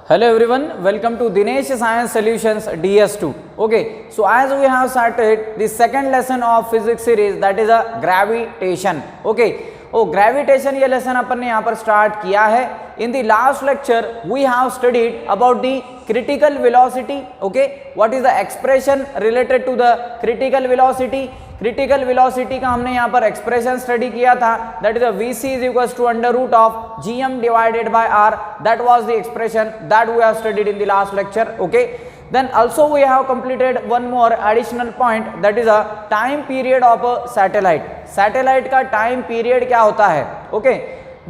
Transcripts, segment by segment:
Hello everyone, welcome to Dinesh Science Solutions DS2. Okay, so as we have started the second lesson of physics series, that is a gravitation. Okay, gravitation ये lesson अपन ने यहाँ पर start किया है. In the last lecture we have studied about the critical velocity. Okay, what is the expression related to the critical velocity? Critical velocity का हमने यहाँ पर एक्सप्रेशन स्टडी किया था, that is vc is equals to under root of gm divided by r. That was the expression that we have studied in the last lecture. Okay, then also we have completed one more additional point, that is a time period of a satellite. Satellite का time period क्या होता है? Okay,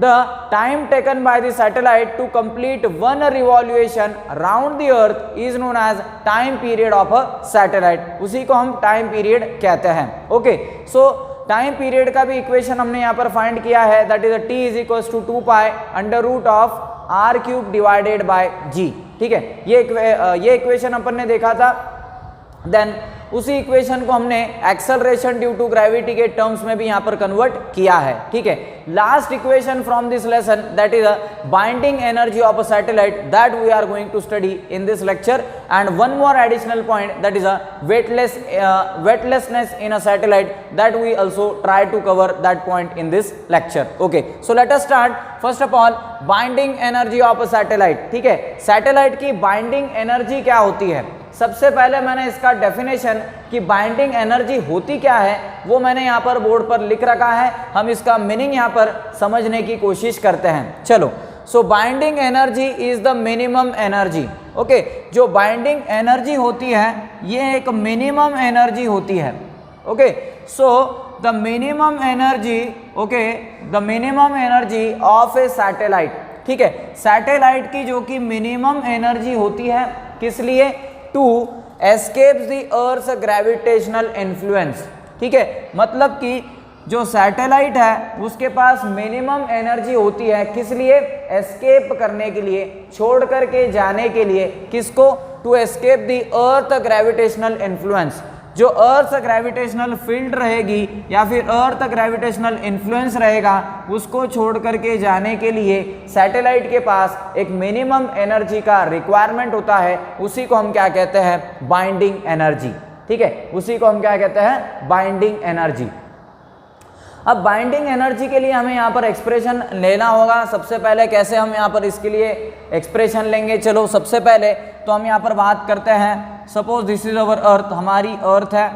the time taken by the satellite to complete one revolution round the earth is known as time period of a satellite. उसी को हम time period कहते हैं. Okay, so time period का भी इक्वेशन हमने यहाँ पर फाइंड किया है, that is t is equals to 2 pi under root of r cube divided by g. ठीक है, ये इक्वेशन अपन ने देखा था. देन उसी इक्वेशन को हमने एक्सेलरेशन ड्यू टू ग्रेविटी के टर्म्स में भी यहाँ पर कन्वर्ट किया है. ठीक है, last equation from this lesson, that is a binding energy of a satellite, that we are going to study in this lecture. And one more additional point, that is a weightlessness in a satellite, that we also try to cover that point in this lecture. Okay, so let us start. First of all, binding energy of a satellite. ठीक है, satellite की binding energy क्या होती है? सबसे पहले मैंने इसका डेफिनेशन कि बाइंडिंग एनर्जी होती क्या है वो मैंने यहाँ पर बोर्ड पर लिख रखा है. हम इसका मीनिंग यहाँ पर समझने की कोशिश करते हैं. चलो, so binding energy is the minimum energy. Okay, जो बाइंडिंग एनर्जी होती है ये एक मिनिमम एनर्जी होती है. Okay, so the minimum energy, okay, the minimum energy of a satellite. ठीक है, सैटेलाइट की जो कि मिनिमम एनर्जी होती है, किस लिए? To escape the Earth gravitational influence. ठीक है, मतलब कि जो सैटेलाइट है उसके पास मिनिमम एनर्जी होती है, किस लिए? एस्केप करने के लिए, छोड़ करके जाने के लिए. किसको? To escape the Earth gravitational influence. जो अर्थ ग्रेविटेशनल फील्ड रहेगी या फिर अर्थ ग्रेविटेशनल इन्फ्लुएंस रहेगा उसको छोड़ करके जाने के लिए सैटेलाइट के पास एक मिनिमम एनर्जी का रिक्वायरमेंट होता है. उसी को हम क्या कहते हैं? Binding energy. ठीक है, उसी को हम क्या कहते हैं? Binding energy. अब बाइंडिंग एनर्जी के लिए हमें यहाँ पर एक्सप्रेशन लेना होगा. सबसे पहले कैसे हम यहाँ पर इसके लिए एक्सप्रेशन लेंगे? चलो, सबसे पहले तो हम यहाँ पर बात करते हैं. सपोज दिस इज अवर अर्थ, हमारी अर्थ है.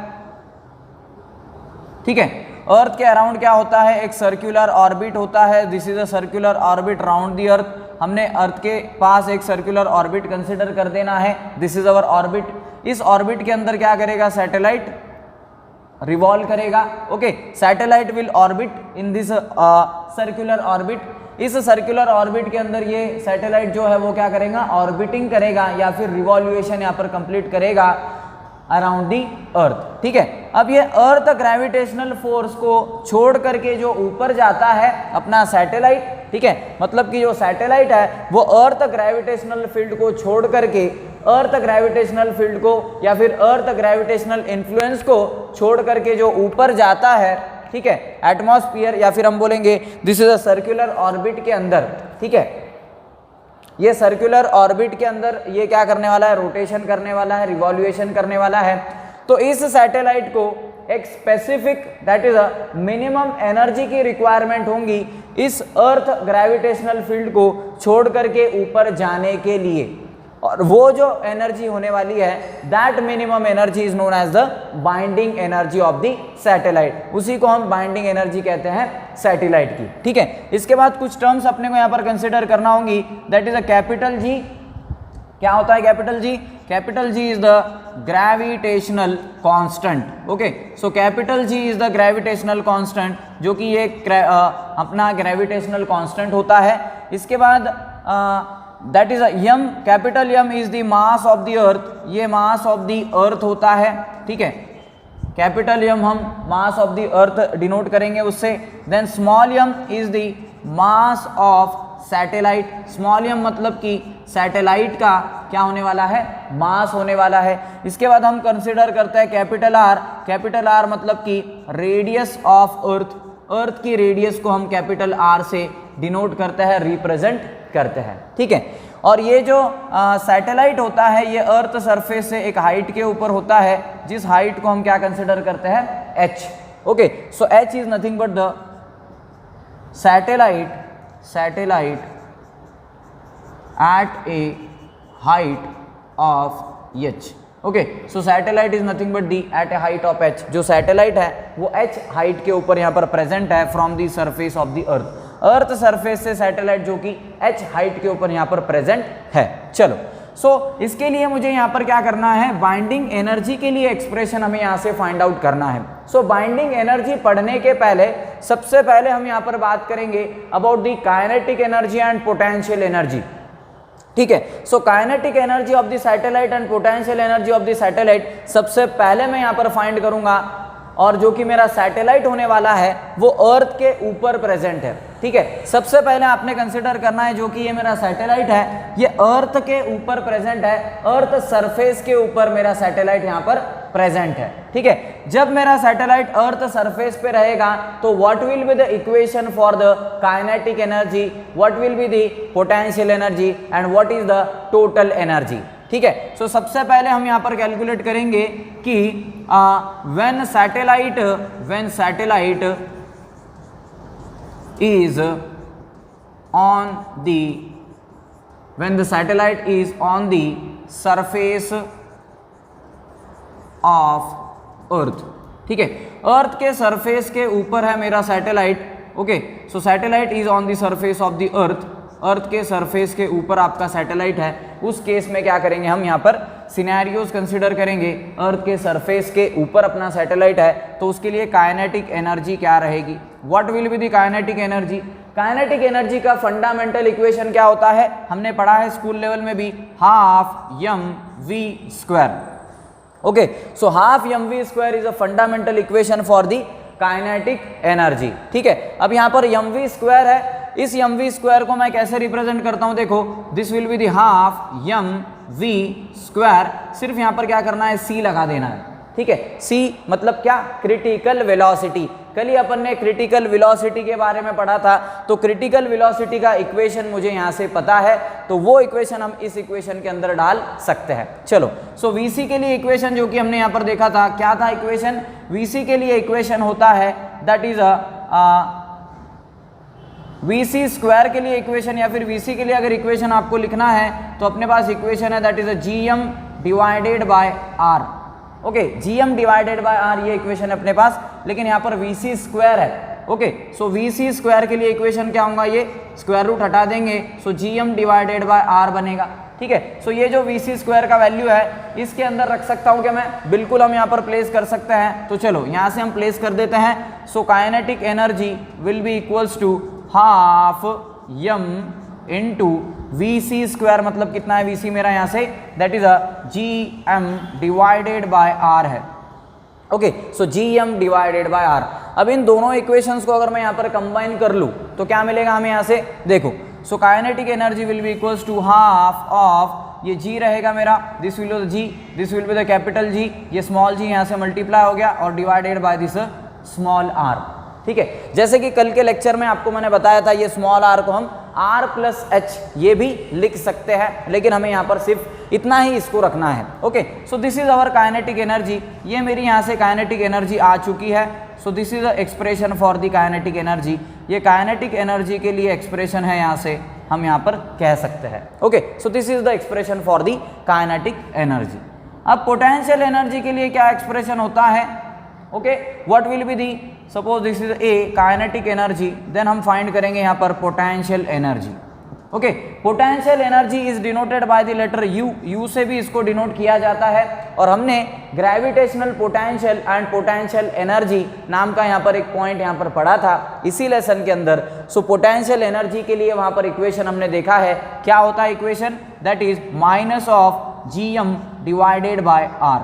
ठीक है, अर्थ के अराउंड क्या होता है? एक सर्कुलर ऑर्बिट होता है. This is a circular orbit round the earth. हमने अर्थ के पास एक सर्कुलर ऑर्बिट कंसिडर कर देना है. This is our orbit. इस ऑर्बिट के अंदर क्या करेगा? सैटेलाइट रिवॉल्व करेगा. Okay, satellite will orbit in this circular orbit. इस सर्कुलर ऑर्बिट के अंदर ये सैटेलाइट जो है वो क्या करेगा? ऑर्बिटिंग करेगा या फिर रिवॉल्यूशन यहाँ पर कंप्लीट करेगा अराउंड दी अर्थ. ठीक है, अब ये अर्थ ग्रेविटेशनल फोर्स को छोड़ करके जो ऊपर जाता है अपना सैटेलाइट. ठीक है, मतलब कि जो सैटेलाइट है वो अर्थ ग्रेविटेशनल फील्ड को छोड़ करके, अर्थ ग्रेविटेशनल फील्ड को या फिर अर्थ ग्रेविटेशनल इन्फ्लुएंस को छोड़ करके जो ऊपर जाता है, ठीक है, एटमॉस्फेयर या फिर हम बोलेंगे this is a circular orbit के अंदर. ठीक है, ये सर्कुलर ऑर्बिट के अंदर ये क्या करने वाला है? रोटेशन करने वाला है, रिवॉल्यूशन करने वाला है. तो इस सैटेलाइट को एक specific, that is a minimum energy की रिक्वायरमेंट होंगी इस अर्थ ग्रेविटेशनल फील्ड को छोड़ करके ऊपर जाने के लिए. और वो जो एनर्जी होने वाली है, that minimum energy is known as the binding energy of the satellite. उसी को हम बाइंडिंग एनर्जी कहते हैं सैटेलाइट की. ठीक है, इसके बाद कुछ टर्म्स अपने को यहाँ पर कंसिडर करना होंगी. That is a capital G. क्या होता है capital G? Capital G is the gravitational constant. Okay, so capital G is the gravitational constant, जो कि ये अपना ग्रेविटेशनल कांस्टेंट होता है. इसके बाद that is M. Capital M is the mass of the Earth. ये मास ऑफ द अर्थ होता है. ठीक है, कैपिटल यम हम mass of the earth denote करेंगे उससे. Then small m is the mass of satellite. Small m मतलब कि सैटेलाइट का क्या होने वाला है? मास होने वाला है. इसके बाद हम कंसिडर करते हैं कैपिटल आर. कैपिटल आर मतलब कि रेडियस ऑफ अर्थ. अर्थ की रेडियस को हम कैपिटल आर से डिनोट करते हैं, रिप्रेजेंट करते हैं. ठीक है, और ये जो सैटेलाइट होता है ये अर्थ सरफेस से एक हाइट के ऊपर होता है, जिस हाइट को हम क्या कंसिडर करते हैं, h। Okay, so h is nothing but the satellite at a height of h। Okay, so satellite is nothing but the at a height of h। जो सैटेलाइट है वो h हाइट के ऊपर यहाँ पर प्रेजेंट है from the surface of the earth. Earth surface से satellite जो कि h हाइट के ऊपर यहाँ पर प्रेजेंट है। चलो, सो इसके लिए मुझे यहाँ पर क्या करना है, बाइंडिंग एनर्जी के लिए एक्सप्रेशन हमें यहाँ से फाइंड आउट करना है। सो बाइंडिंग एनर्जी पढ़ने के पहले सबसे पहले हम यहाँ पर बात करेंगे about the kinetic energy and potential energy. ठीक है, so kinetic energy of the satellite and potential energy of the satellite सबसे पहले मैं यहाँ पर फाइंड करूंगा, और जो कि मेरा सैटेलाइट होने वाला है वो अर्थ के ऊपर प्रेजेंट है। ठीक है, सबसे पहले आपने कंसिडर करना है जो कि ये मेरा सैटेलाइट है ये अर्थ के ऊपर प्रेजेंट है, अर्थ सरफेस के ऊपर मेरा सैटेलाइट यहाँ पर प्रेजेंट है। ठीक है, जब मेरा सैटेलाइट अर्थ सरफेस पे रहेगा तो what will be the equation for the kinetic energy, what will be the potential energy and what is the total energy. ठीक है, सो सबसे पहले हम यहाँ पर कैलकुलेट करेंगे कि when satellite is on the when the satellite is on the surface of earth। ठीक है, अर्थ के सरफेस के ऊपर है मेरा satellite. Okay, so satellite is on the surface of the earth, earth के सरफेस के ऊपर आपका सैटेलाइट है। उस केस में क्या करेंगे, हम यहाँ पर सिनेरियोज कंसिडर करेंगे। अर्थ के सरफेस के ऊपर अपना सैटेलाइट है तो उसके लिए काइनेटिक एनर्जी क्या रहेगी, what will be the kinetic energy. Kinetic energy का फंडामेंटल इक्वेशन क्या होता है, हमने पढ़ा है स्कूल लेवल में भी, half mv²। Okay, so half mv² is a fundamental equation for the kinetic energy. ठीक है, अब यहाँ पर mv² है, इस mv² को मैं कैसे रिप्रेजेंट करता हूं, देखो this will be the half mv²। सिर्फ यहां पर क्या करना है, c लगा देना है। ठीक है, c मतलब क्या, क्रिटिकल वेलोसिटी। कल ही अपन ने क्रिटिकल वेलोसिटी के बारे में पढ़ा था, तो क्रिटिकल वेलोसिटी का इक्वेशन मुझे यहां से पता है, तो वो इक्वेशन हम इस इक्वेशन के अंदर डाल सकते हैं। चलो, सो vc के लिए इक्वेशन जो कि हमने यहां पर देखा था, क्या था इक्वेशन, vc के लिए इक्वेशन होता है दैट इज vc² के लिए इक्वेशन, या फिर vc के लिए अगर इक्वेशन आपको लिखना है तो अपने पास इक्वेशन है that is gm divided by r। Okay, gm divided by r ये इक्वेशन है अपने पास, लेकिन यहाँ पर vc² है। ओके, सो vc² के लिए इक्वेशन क्या होगा, ये स्क्वायर रूट हटा देंगे, सो gm डिवाइडेड बाय r बनेगा। ठीक है, सो ये जो vc² का वैल्यू है इसके अंदर रख सकता हूँ क्या मैं, बिल्कुल हम यहाँ पर प्लेस कर सकते हैं। तो चलो यहाँ से हम प्लेस कर देते हैं। So kinetic energy will be equals to half m into vc², मतलब कितना है vc मेरा यहाँ से, that is gm divided by r है। Okay, so gm divided by r। अब इन दोनों इक्वेशंस को अगर मैं यहाँ पर कंबाइन कर लूँ तो क्या मिलेगा हमें यहाँ से, देखो so kinetic energy will be equals to half of, ये g रहेगा मेरा, this will be g, this will be the capital G, ये स्मॉल g यहाँ से मल्टीप्लाई हो गया और divided by this small r। ठीक है, जैसे कि कल के लेक्चर में आपको मैंने बताया था, ये स्मॉल r को हम r+h ये भी लिख सकते हैं, लेकिन हमें यहाँ पर सिर्फ इतना ही इसको रखना है। Okay, so this is our kinetic energy, ये मेरी यहाँ से काइनेटिक एनर्जी आ चुकी है। So this is the expression for the kinetic energy, ये काइनेटिक एनर्जी के लिए एक्सप्रेशन है, यहाँ से हम यहाँ पर कह सकते हैं। Okay, so this is the expression for the kinetic energy. अब पोटेंशियल एनर्जी के लिए क्या एक्सप्रेशन होता है, okay, what will be the, suppose this is a kinetic energy, then हम फाइंड करेंगे यहाँ पर potential energy. Okay, potential energy is denoted by the letter U, U से भी इसको डिनोट किया जाता है, और हमने gravitational potential and potential energy नाम का यहाँ पर एक पॉइंट यहाँ पर पढ़ा था इसी लेसन के अंदर। सो पोटेंशियल एनर्जी के लिए वहाँ पर इक्वेशन हमने देखा है, क्या होता है equation, that is minus of gm divided by r।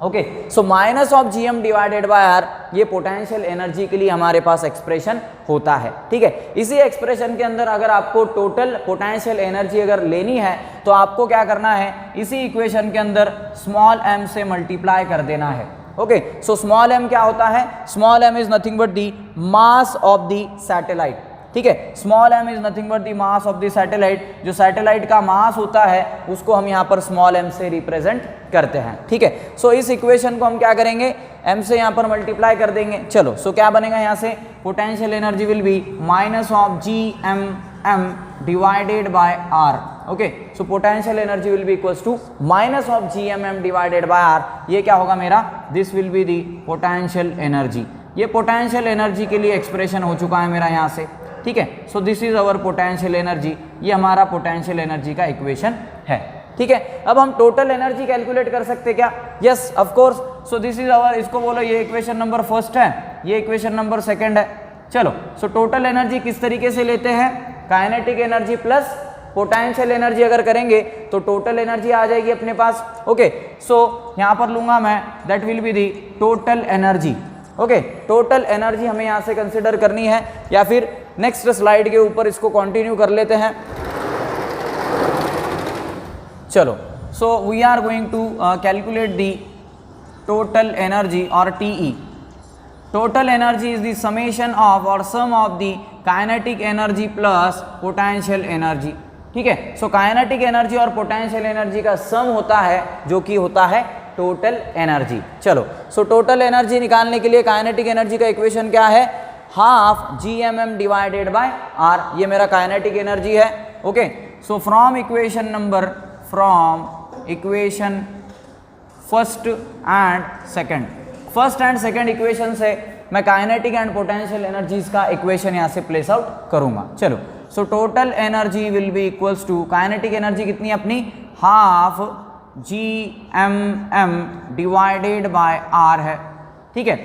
Okay, so minus of gm divided by r ये पोटेंशियल एनर्जी के लिए हमारे पास एक्सप्रेशन होता है। ठीक है, इसी एक्सप्रेशन के अंदर अगर आपको टोटल पोटेंशियल एनर्जी अगर लेनी है तो आपको क्या करना है, इसी इक्वेशन के अंदर स्मॉल m से मल्टीप्लाई कर देना है। ओके, सो स्मॉल m क्या होता है, small m is nothing but the mass of the satellite. ठीक है। Small m is nothing but the mass of the satellite, जो सैटेलाइट का मास होता है उसको हम यहाँ पर स्मॉल m से रिप्रेजेंट करते हैं, ठीक है। सो इस इक्वेशन को हम क्या करेंगे, m से यहाँ पर मल्टीप्लाई कर देंगे। चलो, सो क्या बनेगा यहाँ से, potential energy will be minus of Gmm divided by r, okay. So potential energy will be equals to minus of Gmm divided by r, ये क्या होगा मेरा, this will be the potential energy. ये पोटेंशियल एनर्जी के लिए expression हो चुका है मेरा यहाँ से, ठीक है। So this is our potential energy, ये हमारा पोटेंशियल एनर्जी का इक्वेशन है, ठीक है। अब हम टोटल एनर्जी कैलकुलेट कर सकते क्या, yes of course. So this is our, इसको बोलो ये इक्वेशन नंबर फर्स्ट है, ये इक्वेशन नंबर सेकंड है। चलो, सो टोटल एनर्जी किस तरीके से लेते हैं, kinetic energy plus potential energy अगर करेंगे तो टोटल एनर्जी आ जाएगी अपने पास, ओके। सो यहाँ पर लूंगा मैं, that will be the total energy, okay. Total energy हमें यहाँ से कंसिडर करनी है, या फिर नेक्स्ट स्लाइड के ऊपर इसको कंटिन्यू कर लेते हैं। चलो, so we are going to calculate the total energy और TE। Total energy is the summation of और sum of the kinetic energy plus potential energy, ठीक है। सो काइनेटिक एनर्जी और पोटेंशियल एनर्जी का सम होता है जो कि होता है टोटल एनर्जी। चलो, सो टोटल एनर्जी निकालने के लिए काइनेटिक एनर्जी का इक्वेशन क्या है, half Gmm divided by r, ये मेरा काइनेटिक एनर्जी है, okay. So from equation first and second equation से मैं काइनेटिक एंड पोटेंशियल एनर्जीज का इक्वेशन यहाँ से प्लेस आउट करूंगा। चलो, so total energy will be equals to, kinetic energy कितनी है अपनी, half Gmm divided by r है, ठीक है।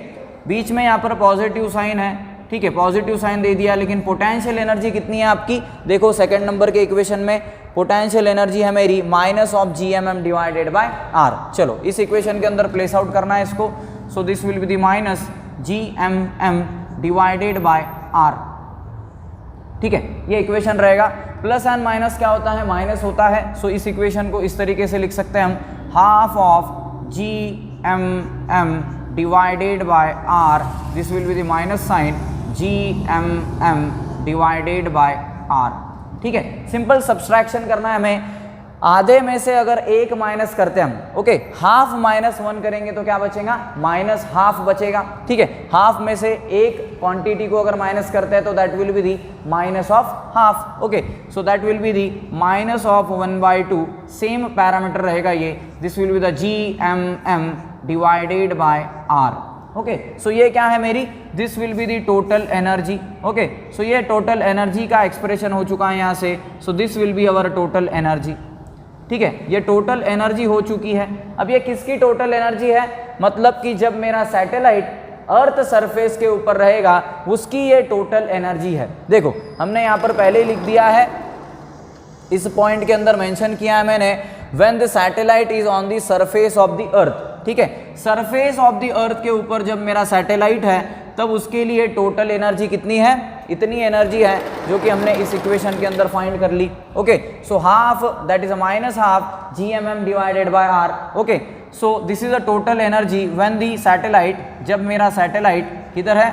बीच में यहाँ पर पॉजिटिव साइन है, ठीक है, पॉजिटिव साइन दे दिया। लेकिन पोटेंशियल एनर्जी कितनी है आपकी, देखो सेकंड नंबर के इक्वेशन में पोटेंशियल एनर्जी है मेरी minus of Gmm divided by r। चलो, इस इक्वेशन के अंदर प्लेस आउट करना है इसको। सो this will be the minus Gmm divided by r, ठीक है, ये इक्वेशन रहेगा। प्लस एंड माइनस क्या होता है, माइनस होता है। सो इस इक्वेशन को इस तरीके से लिख सकते हैं हम, half of Gmm divided by r, this will be the minus sign Gmm divided by r, ठीक है। सिंपल सब्सट्रैक्शन करना है हमें, आधे में से अगर एक माइनस करते हैं हम, ओके, हाफ माइनस 1 करेंगे तो क्या बचेगा, माइनस हाफ बचेगा, ठीक है। हाफ में से एक क्वांटिटी को अगर माइनस करते हैं तो that will be the minus of half, okay. So that will be the minus of 1/2, same parameter रहेगा ये, this will be the Gmm divided by r, okay. So ये क्या है मेरी, this will be the total energy, okay. So ये total energy का expression हो चुका है यहाँ से। सो this will be our total energy, ठीक है, ये टोटल एनर्जी हो चुकी है। अब ये किसकी टोटल एनर्जी है, मतलब कि जब मेरा सैटेलाइट अर्थ सरफेस के ऊपर रहेगा उसकी ये टोटल एनर्जी है। देखो, हमने यहाँ पर पहले ही लिख दिया है, इस पॉइंट के अंदर मेंशन किया है मैंने, when the satellite is on the surface of the अर्थ, ठीक है। सरफेस ऑफ द अर्थ के ऊपर जब मेरा सैटेलाइट है तब उसके लिए टोटल एनर्जी कितनी है, इतनी एनर्जी है, जो कि हमने इस इक्वेशन के अंदर फाइंड कर ली, okay. So half, that is minus half Gmm divided by r, okay. So this is the total energy when the satellite, जब मेरा सैटेलाइट किधर है,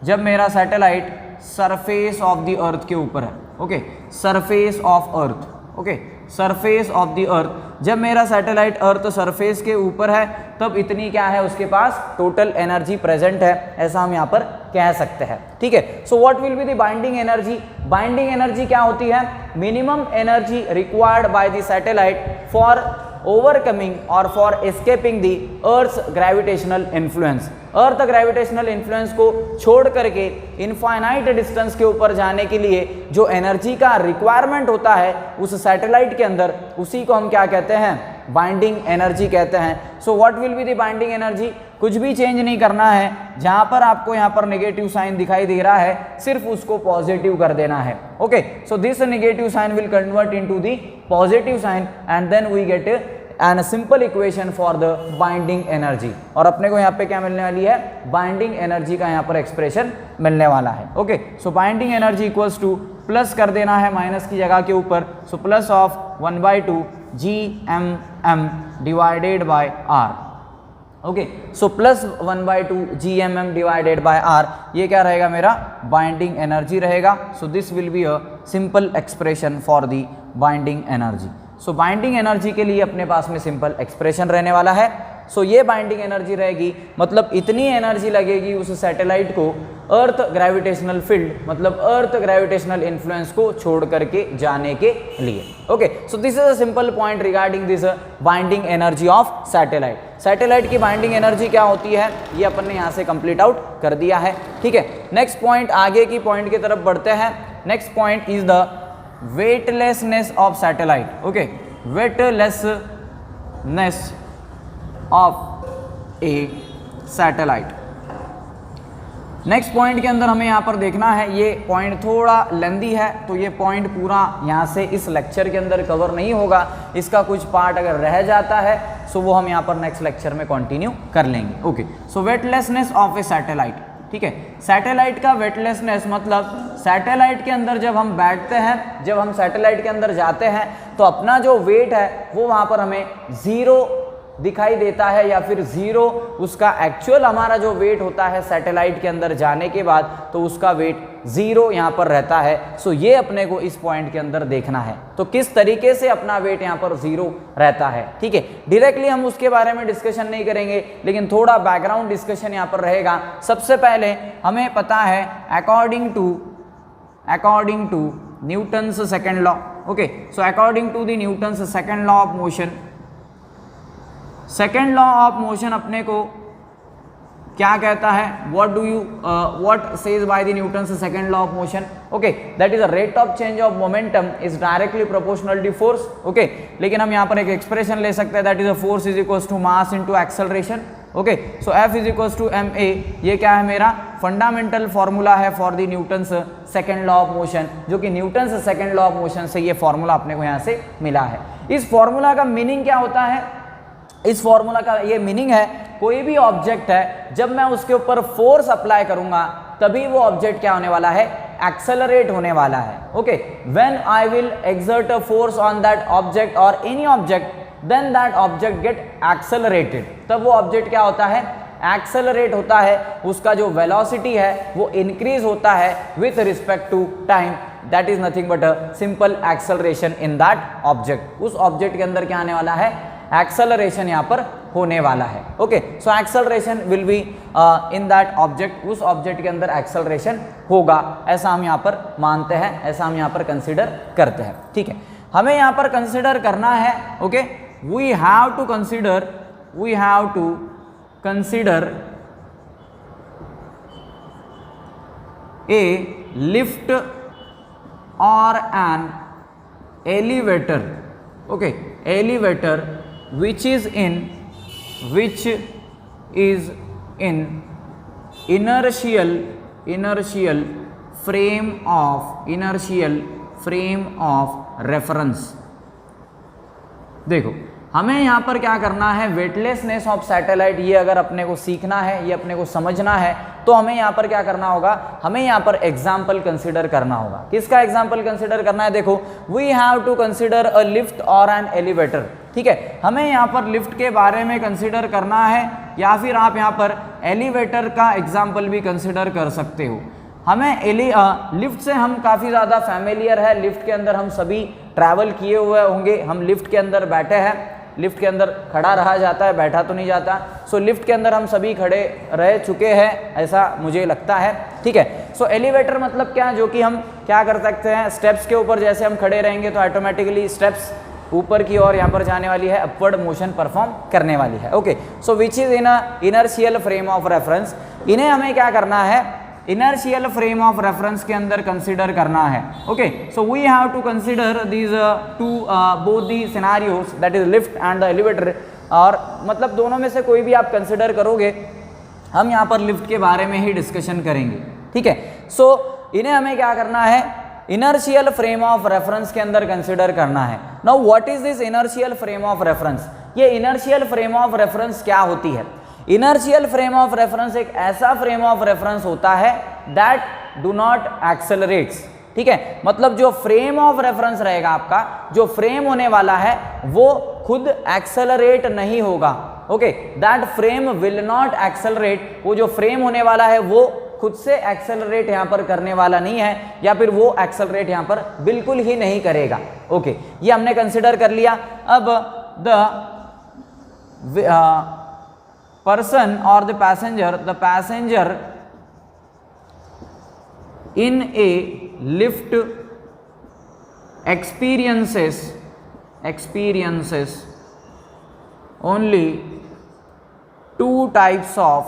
जब मेरा satellite surface of the earth के ऊपर है, okay, surface of earth, okay, surface of the earth, जब मेरा सैटेलाइट अर्थ सरफेस के ऊपर है तब इतनी क्या है उसके पास टोटल एनर्जी प्रेजेंट है, ऐसा हम यहाँ पर कह सकते हैं, ठीक है। So what will be the binding energy, binding energy क्या होती है, minimum energy required by the satellite for overcoming और for escaping the earth's gravitational influence, earth gravitational influence को छोड़ करके इनफाइनाइट डिस्टेंस के ऊपर जाने के लिए जो एनर्जी का रिक्वायरमेंट होता है उस सैटेलाइट के अंदर, उसी को हम क्या कहते हैं, बाइंडिंग एनर्जी कहते हैं। सो what will be the binding energy, कुछ भी चेंज नहीं करना है, जहां पर आपको यहाँ पर नेगेटिव साइन दिखाई दे रहा है सिर्फ उसको पॉजिटिव कर देना है, okay. So this negative sign will convert into the positive sign and then we get an simple equation for the binding energy, और अपने को यहाँ पे क्या मिलने वाली है, बाइंडिंग एनर्जी का यहाँ पर एक्सप्रेशन मिलने वाला है, okay. So binding energy equals to, plus कर देना है माइनस की जगह के ऊपर, so plus of 1/2 Gmm divided by r, okay. So plus 1/2 GMM divided by R, ये क्या रहेगा मेरा बाइंडिंग एनर्जी रहेगा। So this will be a simple expression for the binding energy. So binding energy के लिए अपने पास में सिंपल एक्सप्रेशन रहने वाला है। सो ये बाइंडिंग एनर्जी रहेगी, मतलब इतनी एनर्जी लगेगी उस सैटेलाइट को अर्थ ग्रेविटेशनल फील्ड, मतलब अर्थ ग्रेविटेशनल इन्फ्लुएंस को छोड़ करके जाने के लिए। Okay, so this is a simple point regarding this binding energy of satellite. Satellite की बाइंडिंग एनर्जी क्या होती है ये अपन ने यहाँ से कंप्लीट आउट कर दिया है। ठीक है, नेक्स्ट पॉइंट, आगे की पॉइंट की तरफ बढ़ते हैं। Next point is the weightlessness of satellite. Okay, weightlessness of a satellite. Next point के अंदर हमें यहाँ पर देखना है, ये पॉइंट थोड़ा लेंदी है तो ये पॉइंट पूरा यहाँ से इस लेक्चर के अंदर कवर नहीं होगा, इसका कुछ पार्ट अगर रह जाता है सो वो हम यहाँ पर नेक्स्ट लेक्चर में कंटिन्यू कर लेंगे। Okay, so weightlessness of a satellite. ठीक है, सैटेलाइट का वेटलेसनेस मतलब सैटेलाइट के अंदर जब हम बैठते हैं, जब हम सैटेलाइट के अंदर जाते हैं तो अपना जो वेट है वो वहाँ पर हमें ज़ीरो दिखाई देता है, या फिर ज़ीरो उसका एक्चुअल हमारा जो वेट होता है सैटेलाइट के अंदर जाने के बाद, तो उसका वेट ज़ीरो यहाँ पर रहता है। सो ये अपने को इस पॉइंट के अंदर देखना है, तो किस तरीके से अपना वेट यहाँ पर ज़ीरो रहता है। ठीक है, डायरेक्टली हम उसके बारे में डिस्कशन नहीं करेंगे, लेकिन थोड़ा बैकग्राउंड डिस्कशन यहाँ पर रहेगा। सबसे पहले हमें पता है according to Newton's second law. Okay, so according to the Newton's second law of motion, second law of motion अपने को क्या कहता है, what says by the Newton's second law of motion? Okay, that is a rate of change of momentum is directly proportional to force. Okay, लेकिन हम यहाँ पर एक एक्सप्रेशन ले सकते हैं, that is a force is equals to mass into acceleration. Okay, so F is equals to ma, ये क्या है मेरा फंडामेंटल फॉर्मूला है for the Newton's second law of motion, जो कि Newton's second law of motion से ये formula अपने को यहाँ से मिला है। इस फॉर्मूला का मीनिंग क्या होता है, इस फॉर्मूला का ये मीनिंग है, कोई भी ऑब्जेक्ट है जब मैं उसके ऊपर फोर्स अप्लाई करूंगा तभी वो ऑब्जेक्ट क्या होने वाला है, एक्सेलरेट होने वाला है। Okay, when I will exert a force on that object और any object, then that object get accelerated, तब वो ऑब्जेक्ट क्या होता है, एक्सेलरेट होता है, उसका जो वेलोसिटी है वो इंक्रीज होता है with respect to time, that is nothing but a simple acceleration in that object. उस ऑब्जेक्ट के अंदर क्या आने वाला है, एक्सेलरेशन यहाँ पर होने वाला है। Okay, so acceleration will be in that object, उस ऑब्जेक्ट के अंदर एक्सेलरेशन होगा, ऐसा हम यहाँ पर मानते हैं, ऐसा हम यहाँ पर कंसिडर करते हैं। ठीक है, हमें यहाँ पर कंसिडर करना है। Okay, we have to consider a lift और an elevator. Okay, elevator which is in inertial frame of reference। देखो हमें यहाँ पर क्या करना है, वेटलेसनेस ऑफ सैटेलाइट, ये अगर अपने को सीखना है, ये अपने को समझना है, तो हमें यहाँ पर क्या करना होगा, हमें यहाँ पर एग्जाम्पल कंसिडर करना होगा। किसका एग्जाम्पल कंसिडर करना है, देखो we have to consider a lift और एन एलिवेटर। ठीक है, हमें यहाँ पर लिफ्ट के बारे में कंसिडर करना है, या फिर आप यहाँ पर एलिवेटर का एग्जाम्पल भी कंसिडर कर सकते हो। हमें लिफ्ट से हम काफ़ी ज़्यादा फैमिलियर है, लिफ्ट के अंदर हम सभी ट्रैवल किए हुए होंगे, हम लिफ्ट के अंदर बैठे हैं, लिफ्ट के अंदर खड़ा रहा जाता है, बैठा तो नहीं जाता। सो लिफ्ट के अंदर हम सभी खड़े रह चुके हैं, ऐसा मुझे लगता है। ठीक है, सो एलिवेटर मतलब क्या, जो कि हम क्या कर सकते हैं, स्टेप्स के ऊपर जैसे हम खड़े रहेंगे तो ऑटोमेटिकली स्टेप्स ऊपर की ओर यहाँ पर जाने वाली है, अपवर्ड मोशन परफॉर्म करने वाली है। Okay, so which is in inertial frame of reference, इन्हें हमें क्या करना है, इनर्शियल फ्रेम ऑफ रेफरेंस के अंदर कंसिडर करना है। Okay, so we have to consider these two both the scenarios, that is lift and the elevator, और मतलब दोनों में से कोई भी आप कंसिडर करोगे, हम यहाँ पर लिफ्ट के बारे में ही डिस्कशन करेंगे। ठीक है, सो इन्हें हमें क्या करना है, इनर्शियल फ्रेम ऑफ रेफरेंस के अंदर कंसिडर करना है। Now what is this inertial frame of reference, ये इनर्शियल फ्रेम ऑफ रेफरेंस क्या होती है, इनर्शियल फ्रेम ऑफ रेफरेंस एक ऐसा फ्रेम ऑफ रेफरेंस होता है दैट डू नॉट एक्सेलरेट्स। ठीक है, मतलब जो फ्रेम ऑफ रेफरेंस रहेगा आपका, जो फ्रेम होने वाला है वो खुद एक्सेलरेट नहीं होगा, okay, that frame will not accelerate, वो जो फ्रेम होने वाला है वो खुद से एक्सेलरेट यहां पर करने वाला नहीं है, या फिर वो एक्सेलरेट यहां पर बिल्कुल ही नहीं करेगा। ओके, ये हमने कंसिडर कर लिया। अब the person or the passenger in a lift experiences only two types of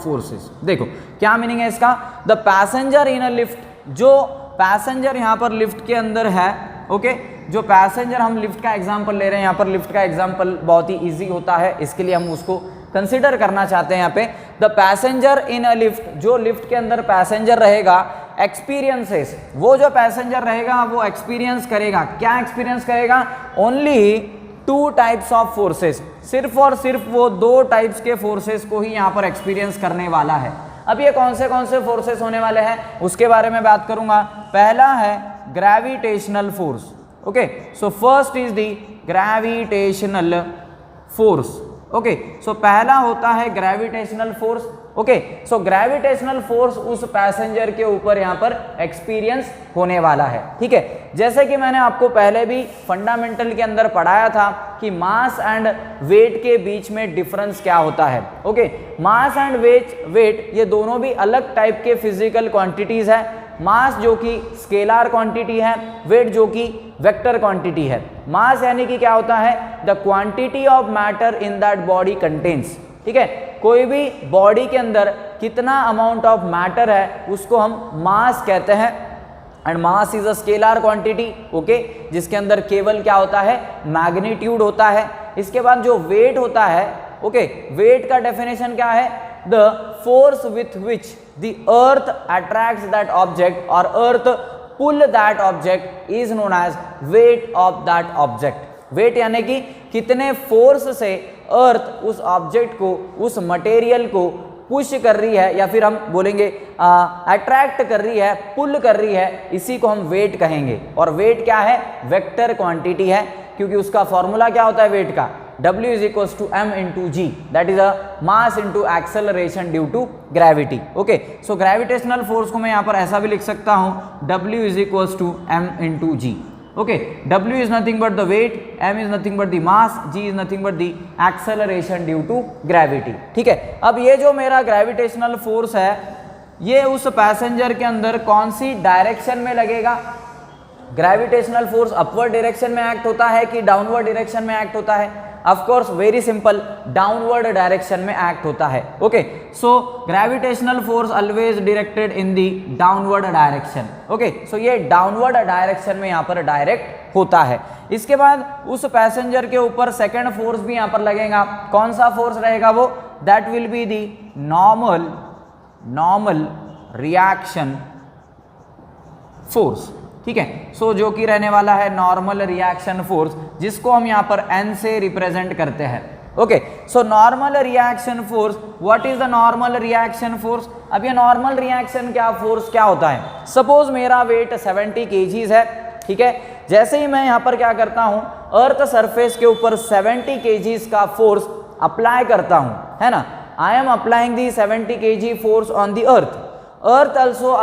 forces। देखो क्या मीनिंग है इसका, the passenger in a lift, जो पैसेंजर यहां पर लिफ्ट के अंदर है, ओके, जो पैसेंजर, हम लिफ्ट का एग्जांपल ले रहे हैं, यहाँ पर लिफ्ट का एग्जांपल बहुत ही इजी होता है, इसके लिए हम उसको कंसिडर करना चाहते हैं यहाँ पे। The passenger in a lift, जो लिफ्ट के अंदर पैसेंजर रहेगा, एक्सपीरियंसेस, वो जो पैसेंजर रहेगा वो एक्सपीरियंस करेगा, क्या एक्सपीरियंस करेगा, only two types of forces, सिर्फ और सिर्फ वो दो टाइप्स के फोर्सेस को ही यहाँ पर एक्सपीरियंस करने वाला है। अब ये कौन से फोर्सेस होने वाले हैं उसके बारे में बात करूंगा। पहला है gravitational force. Okay, so first is the gravitational force. Okay, so पहला होता है gravitational force. Okay, so gravitational force उस पैसेंजर के ऊपर यहाँ पर एक्सपीरियंस होने वाला है। ठीक है, जैसे कि मैंने आपको पहले भी फंडामेंटल के अंदर पढ़ाया था कि मास एंड वेट के बीच में डिफरेंस क्या होता है। ओके, मास एंड वेट ये दोनों भी अलग टाइप के फिजिकल क्वांटिटीज है। मास जो कि स्केलर क्वांटिटी है, वेट जो कि वेक्टर क्वांटिटी है। मास यानी कि क्या होता है, the quantity of matter in that body contains. ठीक है, कोई भी बॉडी के अंदर कितना अमाउंट ऑफ मैटर है उसको हम मास कहते हैं, and mass is a scalar quantity. Okay, जिसके अंदर केवल क्या होता है, मैग्नीट्यूड होता है। इसके बाद जो वेट होता है, ओके, वेट का डेफिनेशन क्या है, the force with which the earth attracts that object और earth pull that object is known as weight of that object. Weight यानी कि कितने फोर्स से अर्थ उस ऑब्जेक्ट को, उस मटेरियल को पुश कर रही है, या फिर हम बोलेंगे अट्रैक्ट कर रही है, पुल कर रही है, इसी को हम वेट कहेंगे। और वेट क्या है, वेक्टर क्वांटिटी है, क्योंकि उसका फॉर्मूला क्या होता है वेट का, W is equals to m into g, that is a mass into acceleration due to gravity. Okay, so gravitational force को मैं यहाँ पर ऐसा भी लिख सकता हूँ, W is equals to m into g. Okay, W is nothing but the weight, m is nothing but the mass, g is nothing but the acceleration due to gravity. ठीक है, अब ये जो मेरा gravitational force है, ये उस passenger के अंदर कौन सी डायरेक्शन में लगेगा। ग्रेविटेशनल फोर्स अपवर्ड डायरेक्शन में एक्ट होता है कि डाउनवर्ड डायरेक्शन में एक्ट होता है। Of course very simple, downward direction में एक्ट होता है। Okay, so gravitational force always directed in the downward direction. Okay, so ये डाउनवर्ड डायरेक्शन में यहाँ पर डायरेक्ट होता है। इसके बाद उस पैसेंजर के ऊपर सेकेंड फोर्स भी यहाँ पर लगेगा। कौन सा फोर्स रहेगा वो, that will be the normal reaction force. ठीक है, सो जो कि रहने वाला है नॉर्मल रिएक्शन फोर्स, जिसको हम यहाँ पर n से रिप्रेजेंट करते हैं। Okay, so normal reaction force, what is the normal reaction force. अब ये नॉर्मल रिएक्शन क्या फोर्स क्या होता है, सपोज मेरा वेट 70 kgs है। ठीक है, जैसे ही मैं यहाँ पर क्या करता हूँ, अर्थ सरफेस के ऊपर 70 kgs का फोर्स अप्लाई करता हूँ, है ना, I am applying the 70 kg force on the earth also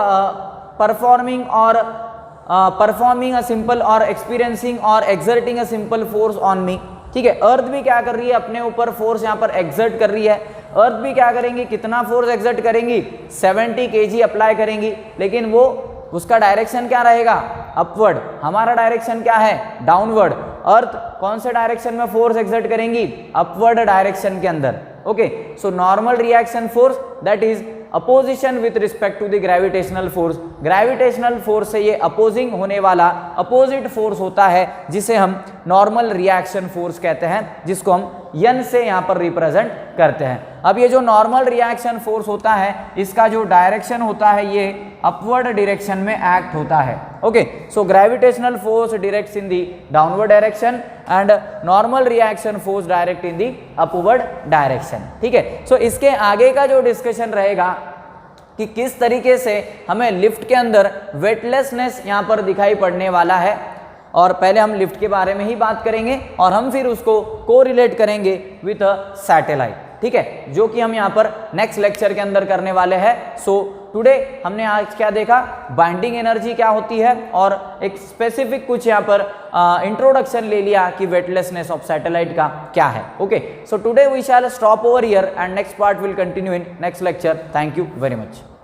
performing a simple और एक्सपीरियंसिंग और exerting a simple force on me. ठीक है, अर्थ भी क्या कर रही है, अपने ऊपर फोर्स यहाँ पर एक्सर्ट कर रही है। अर्थ भी क्या करेंगी, कितना फोर्स एक्सर्ट करेंगी, 70 kg अप्लाई करेंगी, लेकिन वो उसका डायरेक्शन क्या रहेगा, अपवर्ड। हमारा डायरेक्शन क्या है, डाउनवर्ड। अर्थ कौन से डायरेक्शन में फोर्स एक्सर्ट करेंगी, अपवर्ड डायरेक्शन के अंदर। Okay, so normal reaction force that is opposition with respect to the gravitational force. Gravitational force से ये अपोजिंग होने वाला अपोजिट फोर्स होता है, जिसे हम नॉर्मल रिएक्शन फोर्स कहते हैं, जिसको हम n से यहाँ पर रिप्रेजेंट करते हैं। अब ये जो नॉर्मल रिएक्शन फोर्स होता है, इसका जो डायरेक्शन होता है ये अपवर्ड डायरेक्शन में एक्ट होता है। Okay, so gravitational force directs in the downward direction and normal reaction force direct in the upward direction. ठीक है, सो इसके आगे का जो डिस्कशन रहेगा कि किस तरीके से हमें लिफ्ट के अंदर वेटलेसनेस यहाँ पर दिखाई पड़ने वाला है, और पहले हम लिफ्ट के बारे में ही बात करेंगे और हम फिर उसको कोरिलेट करेंगे विथ अ सैटेलाइट, ठीक है, जो कि हम यहाँ पर नेक्स्ट लेक्चर के अंदर करने वाले हैं। सो टुडे हमने आज क्या देखा, बाइंडिंग एनर्जी क्या होती है और एक स्पेसिफिक कुछ यहाँ पर इंट्रोडक्शन ले लिया कि वेटलेसनेस ऑफ सैटेलाइट का क्या है। Okay, so today we shall stop over here and next part will continue in next lecture. Thank you very much.